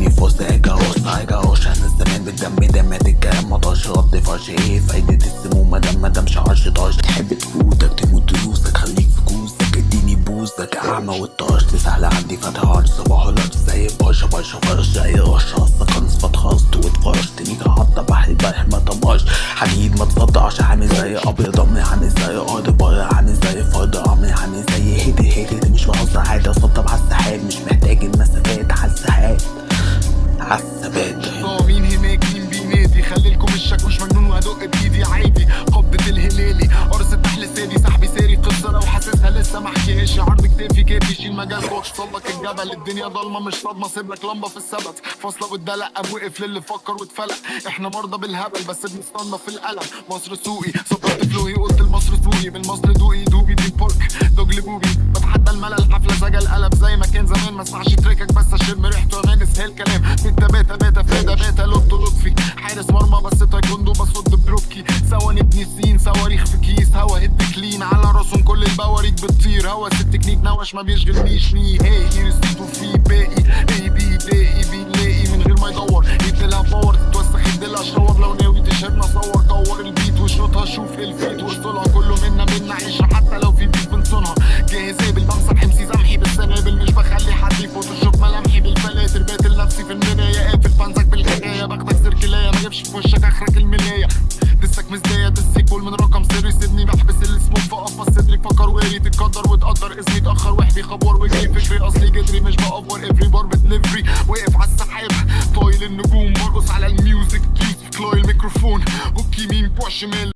اديني فرصة اجي اهوش انا الزمان بالدم دمات الكلام مطاش رد فرش ايه فايدة السموم مدام شعرش طاش تحب تفوتك تموت دروسك خليك في كوسك اديني بوزك اعمى والطاش سهلة عندي فتح عرش صباح الارض زي باشا فرش زي رش اصلا نصفت خلصت واتفرشت نيجي حاطة بحر البحر ما طماش حديد ما تصدعش عامل زي ابيض امي عامل زي ارض بره عامل زي فرد امي عامل زي هدي مش بهزر عادي اسطب عالسحاب مش محتاج المسافات عالسحاب عالثبات مين هناك مين بينادي خليلكم الشك مش مجنون وهدق بايدي عادي قبضة الهلالي قرص النحل السادي سحبي ساري قصة لو حاسسها لسه محكيهاش عرض كتافي كافي شيل مجال فوق صلك الجبل الدنيا ضلمة مش صدمة سيبلك لمبة في السبت فاصلة والدلق اب وقف للي فكر واتفلق احنا مرضى بالهبل بس بنستنضف في القلم مصر سوقي صدرت فلوهي قلت المصر سوقي بالمصر دوقي دوبي دي بورك دوج لبوبي بتحدى الملل حفلة سجل قلب زي ما كان زمان ما اسمعش تريكك بس اشم ريحته اغانس هالكلام باتا فادا لطفي حارس مرمى بس تايكوندو بصد بروكي سوا نبني سين صواريخ في كيس هوا هد كلين على راسهم كل البواريك بتطير هوا التكنيك نوش ما بيشغلنيش ني هي رسيته في باقي بيلاقي من غير ما يدور يديلها باور تتوسخ يديلها شاور لو ناوي تشهدنا صور طور البيت وشوطها شوف الفيت وصلها كله منا عيشها حتى لو في بيت بنصونها جاهز قابل بمسح حمسي زمحي بالسنابل مش بخلي حد يفوتوشوب ملامحي بالفلاتر باتل نفسي في المرايه قافل فانزك بالحكايه باخدك سيركلايه ما جابش في وشك اخرك الملايه دسك مزدايه دسيكول من رقم سري سيبني بحبس السموك في قفص صدري فكر واري تتقدر وتقدر اسمي اتاخر وحبي خبور وجري فكري اصلي جدري مش بأفور افري بار بتلفري واقف على السحاب طايل النجوم برقص على الميوزك كلاي الميكروفون اوكي مين بوع شمال